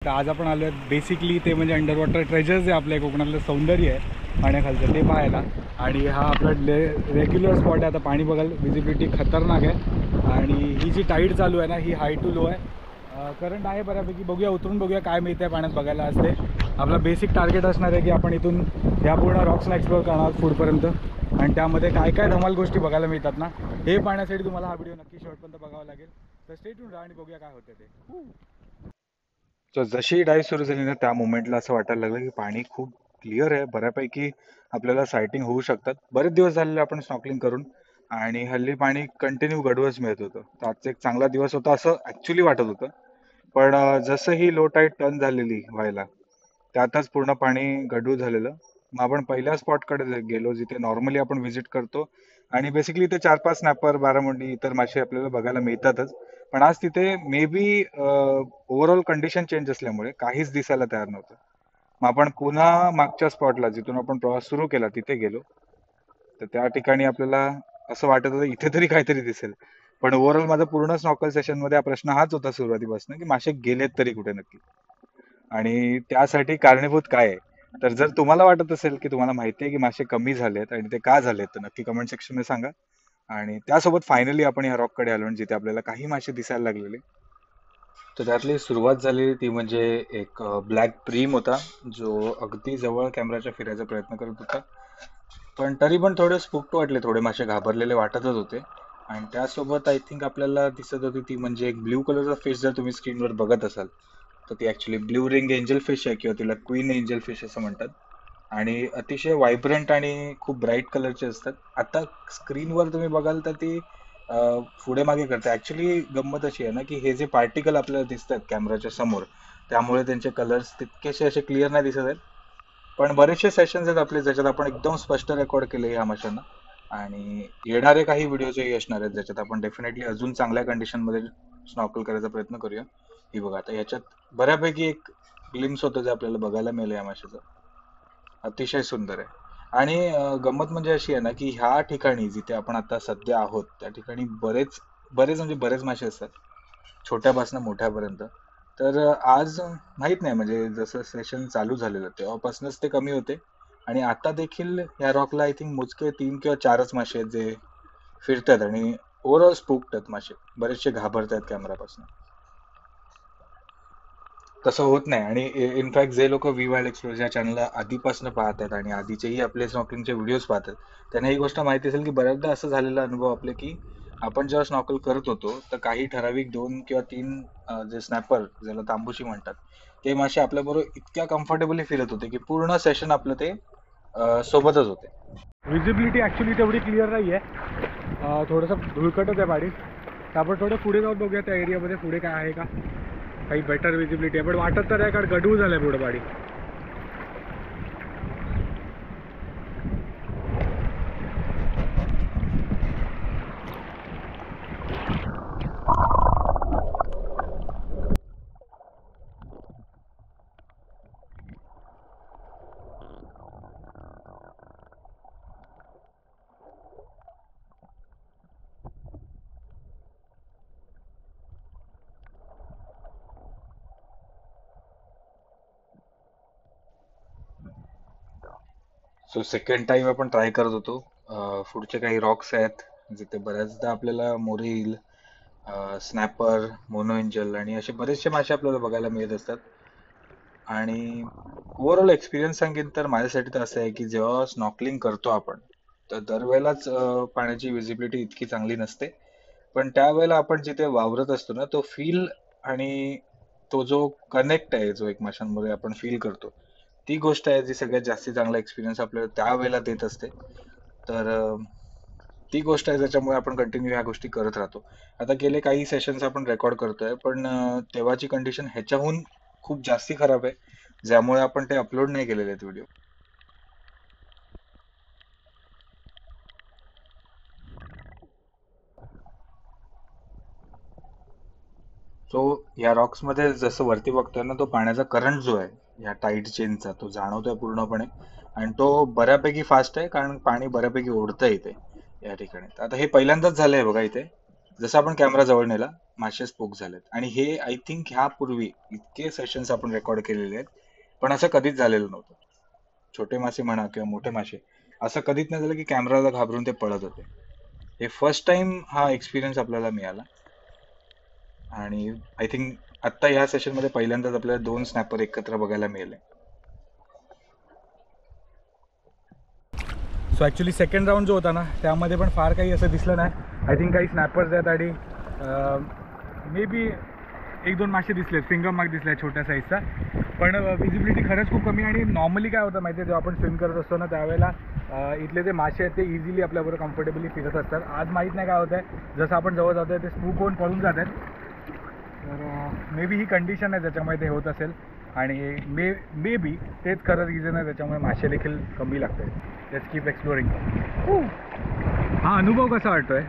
तर आज आपण आलो आहे बेसिकली ते म्हणजे अंडर वॉटर ट्रेजर्स आहे आपल्या कोकणातलं सौंदर्य आहे पाण्याखालचं ते पाहायला. आणि हा आपला रेग्युलर स्पॉट आहे. आता पाणी बघाल विजिबिलिटी खतरनाक आहे आणि ही जी टाईड चालू आहे ना ही हाय टू लो आहे. करंट आहे बऱ्यापैकी. बघूया उतरून बघूया काय मिळतं आहे पाण्यात बघायला. असते आपला बेसिक टार्गेट असणार आहे की आपण इथून ह्या पूर्ण रॉक्सना एक्सप्लोअर करणार फूडपर्यंत आणि त्यामध्ये काय काय धमाल गोष्टी बघायला मिळतात ना हे पाहण्यासाठी तुम्हाला हा व्हिडिओ नक्की शेवटपर्यंत बघावा लागेल. तर स्टे ट्यून राहा आणि बघूया काय होतं ते. तर जशी डाईव्ह सुरू झाली ना त्या मोमेंटला असं वाटायला लागलं की पाणी खूप क्लिअर आहे. बऱ्यापैकी आपल्याला सायटिंग होऊ शकतात. बरेच दिवस झालेले आपण स्नॉकलिंग करून आणि हल्ली पाणी कंटिन्यू गडवच मिळत होतं. तर आजचा एक चांगला दिवस होता असं ॲक्च्युली वाटत होतं. पण जसं ही लो टाईड टर्न झालेली व्हायला त्यातच पूर्ण पाणी गढूळ झालेलं. मग आपण पहिल्या स्पॉटकडे गेलो जिथे नॉर्मली आपण व्हिजिट करतो आणि बेसिकली ते 4-5 स्नॅपर, बारामुंडी इतर मासे आपल्याला बघायला मिळतातच. पण आज तिथे may be overall condition change असल्यामुळे काहीच दिसायला तयार नव्हतं. मग आपण पुन्हा मागच्या स्पॉटला जिथून आपण प्रवास सुरू केला तिथे गेलो. तर त्या ठिकाणी आपल्याला असं वाटत होतं इथे तरी काहीतरी दिसेल. पण ओव्हरऑल माझा पूर्ण स्नॉकल सेशनमध्ये हा प्रश्न हाच होता सुरुवातीपासून की मासे गेलेत तरी कुठे नक्की आणि त्यासाठी कारणीभूत काय आहे. तर जर तुम्हाला वाटत असेल की तुम्हाला माहिती आहे की मासे कमी झालेत आणि ते का झालेत तर नक्की कमेंट सेक्शनमध्ये सांगा. आणि त्यासोबत फायनली आपण या रॉककडे आलो जिथे आपल्याला काही मासे दिसायला लागलेले. तर त्यातली सुरुवात झालेली ती म्हणजे एक ब्लॅक प्रीम होता जो अगदी जवळ कॅमेराच्या फिरायचा प्रयत्न करत होता. पण तरी पण थोडे स्पूक्ड वाटले. थोडे मासे घाबरलेले वाटतच होते. आणि त्यासोबत आय थिंक आपल्याला दिसत होती ती म्हणजे एक ब्ल्यू कलरचा फिश. जर तुम्ही स्क्रीनवर बघत असाल तर ती actually blue ring angel fish आहे किंवा तिला क्वीन एंजल फिश असं म्हणतात. आणि अतिशय व्हायब्रंट आणि खूप ब्राईट कलरचे असतात. आता स्क्रीनवर तुम्ही बघाल तर ती पुढे मागे करते. ऍक्च्युली गंमत अशी आहे ना की हे जे पार्टिकल आपल्याला दिसतात कॅमेराच्या समोर त्यामुळे त्यांचे कलर्स तितकेसे असे क्लिअर नाही दिसत आहेत. पण बरेचसे सेशन्स आहेत आपले ज्याच्यात आपण एकदम स्पष्ट रेकॉर्ड केले या माशांना. आणि येणारे काही व्हिडिओजही असणार आहेत ज्याच्यात आपण डेफिनेटली अजून चांगल्या कंडिशन मध्ये स्नॉकल करायचा प्रयत्न करूया. ही बघा आता याच्यात बऱ्यापैकी एक ग्लिम्स होतं जे आपल्याला बघायला मिळेल या माशाचं. अतिशय सुंदर आहे. आणि गंमत म्हणजे अशी आहे ना की ह्या ठिकाणी जिथे आपण आता सध्या आहोत त्या ठिकाणी बरेच बरेच म्हणजे बरेच मासे असतात छोट्यापासून मोठ्यापर्यंत. तर आज माहित नाही म्हणजे जसं सेशन चालू झालेलं तेव्हापासूनच ते कमी होते आणि आता देखील या रॉकला आय थिंक मोजके 3 किंवा 4च मासे आहेत जे फिरतात आणि ओव्हरऑल स्पूक्ड आहेत मासे. बरेचसे घाबरत आहेत कॅमेरापासून. तसं होत नाही. आणि इनफॅक्ट जे लोक व्ही वाईल्ड एक्सप्लोर या चॅनलला आधीपासून पाहतात आणि आधीचेही आपले स्नॉकलिंगचे व्हिडिओज पाहतात त्यांना ही गोष्ट माहिती असेल की बऱ्याचदा असं झालेला अनुभव आपले की आपण जेव्हा स्नॉकल करत होतो तर काही ठराविक 2 किंवा 3 जे स्नॅपर ज्याला तांबूशी म्हणतात ते मासे आपल्याबरोबर इतक्या कम्फर्टेबली फिरत होते की पूर्ण सेशन आपलं ते सोबतच होते. विजिबिलिटी ऍक्च्युली तेवढी क्लिअर नाही आहे. थोडंसं धुळकटच आहे पाणी. तर आपण थोडं पुढे जाऊन बघूया त्या एरियामध्ये पुढे काय आहे का काही बेटर विजिबिलिटी आहे. पण वाटत तर आहे कारण गढूळ झालंय पुढे पाणी. सो सेकंड टाइम आपण ट्राय करत होतो. पुढचे काही रॉक्स आहेत जिथे बऱ्याचदा आपल्याला मोरील, स्नॅपर, मोनो एंजल आणि असे बरेचसे मासे आपल्याला बघायला मिळत असतात. आणि ओव्हरऑल एक्सपिरियन्स सांगेन तर माझ्यासाठी तर असं आहे की जेव्हा स्नॉकलिंग करतो आपण तर दरवेळेलाच पाण्याची विजिबिलिटी इतकी चांगली नसते. पण त्यावेळेला आपण जिथे वावरत असतो ना तो फील आणि तो जो कनेक्ट आहे जो एक माशांमध्ये आपण फील करतो ती गोष्ट आहे जी सगळ्यात जास्ती चांगला एक्सपिरियन्स आपल्याला त्यावेळेला देत असते. तर ती गोष्ट आहे ज्याच्यामुळे आपण कंटिन्यू ह्या गोष्टी करत राहतो. आता गेले काही सेशन्स आपण रेकॉर्ड करतोय पण तेव्हाची कंडिशन ह्याच्याहून खूप जास्ती खराब आहे ज्यामुळे आपण ते अपलोड नाही केलेले आहेत व्हिडिओ. सो या रॉक्स मध्ये जसं वरती बघतोय ना तो पाण्याचा करंट जो आहे या टाईड चेनचा तो जाणवतोय पूर्णपणे. आणि तो बऱ्यापैकी फास्ट आहे कारण पाणी बऱ्यापैकी ओढतंय इथे या ठिकाणी. तर आता हे पहिल्यांदाच झालंय बघा इथे जसं आपण कॅमेरा जवळ नेला मासे स्पोक झालेत. आणि हे आय थिंक ह्यापूर्वी इतके सेशन्स आपण रेकॉर्ड केलेले आहेत, पण असं कधीच झालेलं नव्हतं. छोटे मासे म्हणा किंवा मोठे मासे, असं कधीच नाही झालं की कॅमेराला घाबरून ते पळत होते. हे फर्स्ट टाइम हा एक्सपिरियन्स आपल्याला मिळाला. आणि आय थिंक आता ह्या सेशन मध्ये पहिल्यांदाच आपल्याला 2 स्नॅपर एकत्र बघायला मिळाले. सो ॲक्च्युली सेकंड राऊंड जो होता ना, त्यामध्ये पण फार काही असं दिसलं नाही. आय थिंक काही स्नॅपर्स आहेत आणि मे बी 1-2 मासे दिसलेत, फिंगर मार्क दिसले छोट्या साईजचा. पण विजिबिलिटी खरंच खूप कमी. आणि नॉर्मली काय होतं माहिती आहे, जेव्हा आपण स्विम करत असतो ना, त्यावेळेला इथले जे मासे आहेत ते इझिली आपल्याबरोबर कम्फर्टेबली फिरत असतात. आज माहीत नाही काय होतं आहे, जसं आपण जवळ जातो आहे ते स्पूक होऊन पळून जात आहेत. तर मे बी ही कंडिशन आहे ज्याच्यामुळे ते होत असेल. आणि मे बी तेच खरं रिझन आहे त्याच्यामुळे मासे देखील कमी लागत आहेत. Let's keep exploring. हा अनुभव कसा वाटतोय?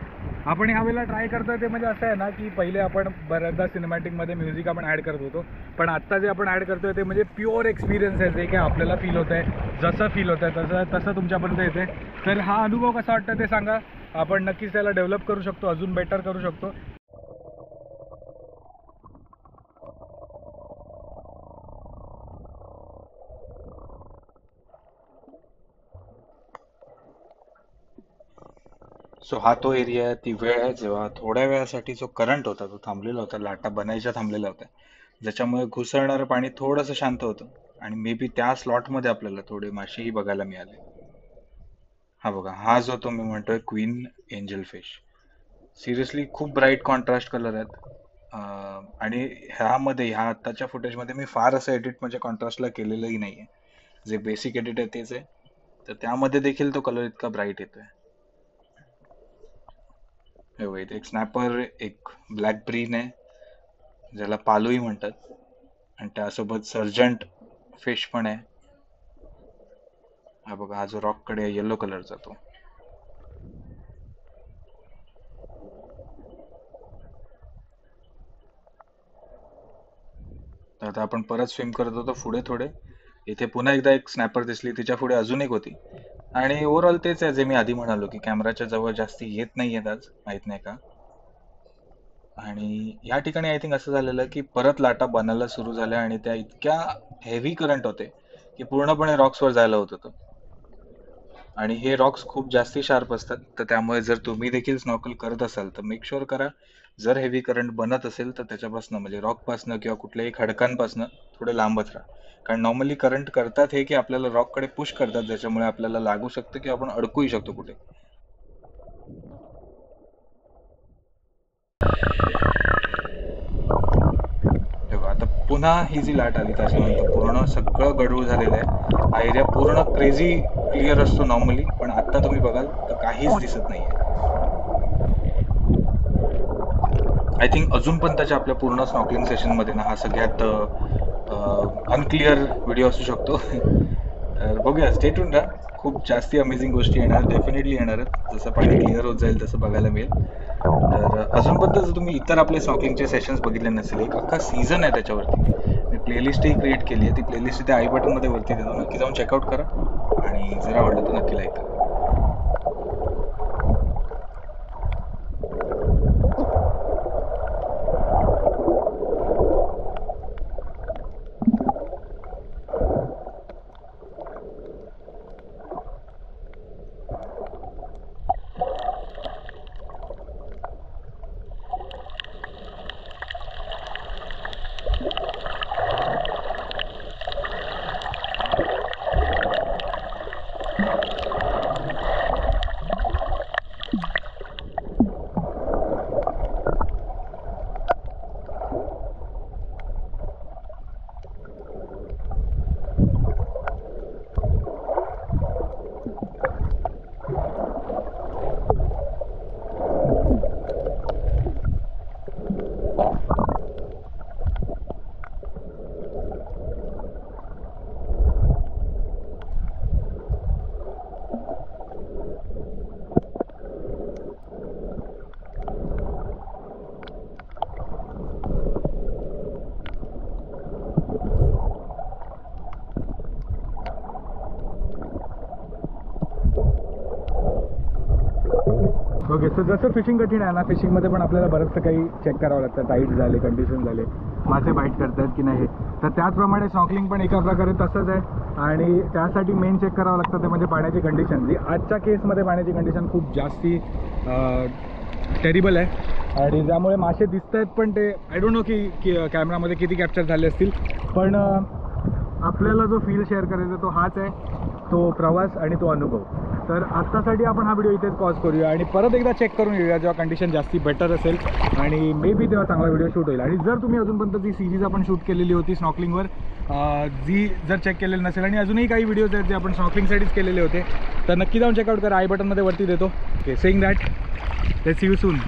आपण ह्यावेळेला ट्राय करतोय ते म्हणजे असं आहे ना, की पहिले आपण बऱ्याचदा सिनेमॅटिकमध्ये म्युझिक आपण ॲड करत होतो, पण आत्ता जे आपण ॲड करतोय ते म्हणजे प्युअर एक्सपिरियन्स आहे, जे काही आपल्याला फील होतं आहे, जसं फील होतं आहे तसं तुमच्यापर्यंत येते. तर हा अनुभव कसा वाटतं ते सांगा. आपण नक्कीच त्याला डेव्हलप करू शकतो, अजून बेटर करू शकतो. सो हा तो एरिया आहे, ती वेळ आहे जेव्हा थोड्या वेळासाठी जो करंट होता तो थांबलेला होता, लाटा बनायच्या थांबलेल्या होत्या, ज्याच्यामुळे घुसळणारं पाणी थोडंसं शांत होतं. आणि मे बी त्या स्लॉटमध्ये आपल्याला थोडे मासेही बघायला मिळाले. हा बघा, हा जो तो मी म्हणतोय क्वीन एंजल फिश, सिरियसली खूप ब्राईट कॉन्ट्रास्ट कलर आहेत. आणि ह्या आत्ताच्या फुटेजमध्ये मी फार असं एडिट म्हणजे कॉन्ट्रास्टला केलेलंही नाहीये. जे बेसिक एडिट आहे तेच आहे, तर त्यामध्ये देखील तो कलर इतका ब्राईट येतोय. हे बघा, इथे एक स्नॅपर, एक ब्लॅक ब्रीन आहे ज्याला पालूही म्हणतात, आणि त्यासोबत सर्जंट फिश पण आहे. हा बघा, हा जो रॉक कडे येलो कलरचा तो. तर आता आपण परत स्विम करत होतो पुढे थोडे. इथे पुन्हा एकदा एक स्नॅपर दिसली, तिच्या पुढे अजून एक होती. आणि ओव्हरऑल तेच आहे जे मी आधी म्हणालो की कॅमेराच्या जवळ जास्ती येत नाहीयेत आज, माहित नाही का. आणि या ठिकाणी आय थिंक असं झालेलं की परत लाटा बनायला सुरू झाल्या आणि त्या इतक्या हेवी करंट होते की पूर्णपणे रॉक्सवर जायला होत होतं. आणि हे रॉक्स खूप जास्ती शार्प असतात, तर त्यामुळे जर तुम्ही देखील स्नॉर्कल करत असाल तर मेक शुअर करा, जर हेवी करंट बनत असेल तर त्याच्यापासून म्हणजे रॉकपासनं किंवा कुठल्याही खडकांपासनं थोडे लांबच राहा. कारण नॉर्मली करंट करतात हे की आपल्याला रॉककडे पुश करतात, ज्याच्यामुळे आपल्याला लागू शकतं की आपण अडकूही शकतो कुठे. तेव्हा आता पुन्हा ही जी लाट आली त्याच्यानंतर पूर्ण सगळं गढूळ झालेलं आहे. हा एरिया पूर्ण क्रेझी क्लिअर असतो नॉर्मली, पण आता तुम्ही बघाल तर काहीच दिसत नाहीये. आय थिंक अजून पण त्याच्या आपल्या पूर्ण स्नॉकलिंग सेशन मध्ये ना हा सगळ्यात अनक्लिअर व्हिडिओ असू शकतो. तर बघूया, स्टे ट्यून राहा. खूप जास्ती अमेझिंग गोष्टी येणार, डेफिनेटली येणार आहेत. जसं पाणी क्लिअर होत जाईल तसं बघायला मिळेल. तर अजूनपर्यंत जर तुम्ही इतर आपले स्नॉकलिंगचे सेशन्स बघितले नसेल, एक अख्खा सीझन आहे त्याच्यावरती, मी प्लेलिस्टही क्रिएट केली आहे. ती प्लेलिस्ट इथे आय बटन मध्ये वरती देतो, नक्की जाऊन चेकआउट करा. आणि जर आवडलं तर नक्की लाईक करा. ओके. सो जसं फिशिंग कठीण आहे ना, फिशिंगमध्ये पण आपल्याला बरंचसं काही चेक करावं लागतं. टाईट झाले, कंडिशन झाले, मासे बाईट करतायत की नाही. तर त्याचप्रमाणे स्नॉर्कलिंग पण एका प्रकारे तसंच आहे आणि त्यासाठी मेन चेक करावं लागतं ते म्हणजे पाण्याची कंडिशन. जी आजच्या केसमध्ये पाण्याची कंडिशन खूप जास्ती टेरिबल आहे आणि त्यामुळे मासे दिसत आहेत पण ते आय डोंट नो की कॅमेरामध्ये किती कॅप्चर झाले असतील. पण आपल्याला जो फील शेअर करायचा तो हाच आहे, तो प्रवास आणि तो अनुभव. तर आत्तासाठी आपण हा व्हिडिओ इथेच पॉज करूया आणि परत एकदा चेक करून येऊया जेव्हा कंडिशन जास्ती बेटर असेल आणि मे बी तेव्हा चांगला व्हिडिओ शूट होईल. आणि जर तुम्ही अजूनपर्यंत जी सिरीज आपण शूट केलेली होती स्नॉर्कलिंगवर, जी जर चेक केलेली नसेल आणि अजूनही काही व्हिडिओज आहेत जे आपण स्नॉर्कलिंगसाठीच केलेले होते, तर नक्की जाऊन चेकआउट करा. आय बटनमध्ये वरती देतो. Okay, saying that let's see you soon.